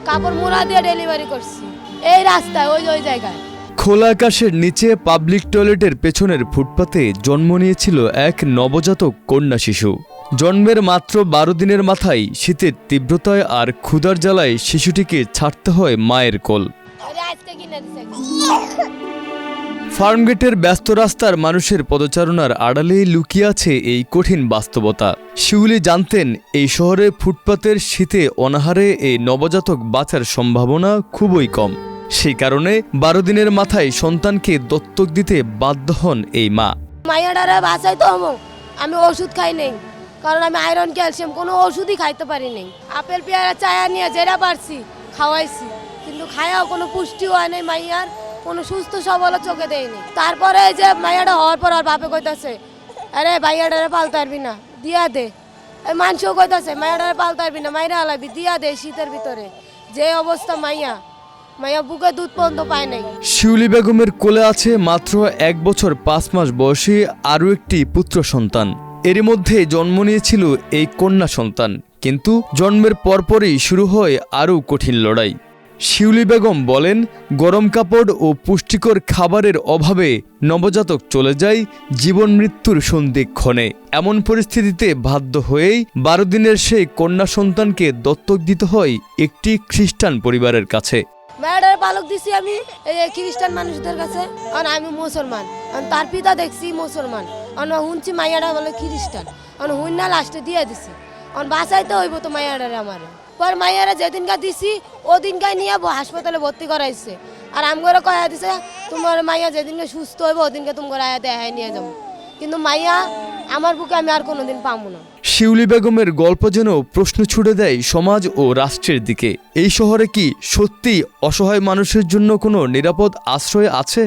কাপড় মোড়া দিয়ে ডেলিভারি করছি এই রাস্তায় ওই জায়গায়। খোলা আকাশের নিচে পাবলিক টয়লেটের পেছনের ফুটপাতে জন্ম নিয়েছিল এক নবজাতক কন্যা শিশু। জন্মের মাত্র 12 দিনের মাথায় শীতের তীব্রতায় আর ক্ষুধার জ্বালায় শিশুটিকে ছাড়তে হয় মায়ের কোল। ফার্মগেটের ব্যস্ত রাস্তার মানুষের পদচারণার আড়ালেই লুকিয়ে আছে এই কঠিন বাস্তবতা। শিউলি জানতেন এই শহরে ফুটপাতের শীতে অনাহারে এই নবজাতক বাঁচার সম্ভাবনা খুবই কম। সেই কারণে 12 দিনের মাথায় সন্তানকে দত্তক দিতে বাধ্য হন এই মা। মাইয়াডারে বাঁচাই তো আমি ওষুধ খাই নেই, কারণ আমি আয়রন ক্যালসিয়াম কোনো ওষুধই খাইতে পারি নেই। আপেল পেয়ারা চায়া নিয়ে যেটা পারছি খাওয়াইছি, কিন্তু খায়াও কোনো পুষ্টি হয় নাই, মাইয়ার কোনো সুস্থ সবল চোখে দেয়নি। তারপরে যে মাইয়াটা হওয়ার পর আর বাপে কইতাছে, আরে মাইয়াডারে পালতে পারবি না, দিয়া দে। মানুষও কইতাছে মাইয়াডারে পালতে পারবি না, মাইরা হালাবি, দিয়া দে। শীতের ভিতরে যে অবস্থা মাইয়া বুকে দুধ পর্যন্ত পায় নাই। শিউলি বেগমের কোলে আছে মাত্র 1 বছর 5 মাস বয়সী আরও একটি পুত্র সন্তান। এরই মধ্যে জন্ম নিয়েছিল এই কন্যা সন্তান, কিন্তু জন্মের পরপরই শুরু হয় আরও কঠিন লড়াই। শিউলি বেগম বলেন, গরম কাপড় ও পুষ্টিকর খাবারের অভাবে নবজাতক চলে যায় জীবন মৃত্যুর সন্ধিক্ষণে। এমন পরিস্থিতিতে বাধ্য হয়েই 12 দিনের সেই কন্যা সন্তানকে দত্তক দিতে হয় একটি খ্রিস্টান পরিবারের কাছে। মায়ের পালক দিছি আমি এই খ্রিস্টান মানুষদের কাছে, আর আমি মুসলমান। তার পিতা দেখছি মুসলমান, শুনছি মাইয়াটা বলে খ্রিস্টান, হুন না লাস্টে দিয়ে দিছি। বাঁচাইতে হইব তো মাইয়াডারে আমার। পর মাইয়ারা যেদিনকার দিছি ওদিনকার নিয়ে হাসপাতালে ভর্তি করাইছে, আর আমগরে কয়া দিছে তোমার মাইয়া যেদিনকে সুস্থ হইব ওদিনকে তোমার আয়াতে দেখাই নিয়ে যাবো। কিন্তু মাইয়া আমার বুকে আমি আর কোনোদিন পাবো না। শিউলি বেগমের গল্প যেন প্রশ্ন ছুড়ে দেয় সমাজ ও রাষ্ট্রের দিকে। এই শহরে কি সত্যি অসহায় মানুষের জন্য কোনো নিরাপদ আশ্রয় আছে?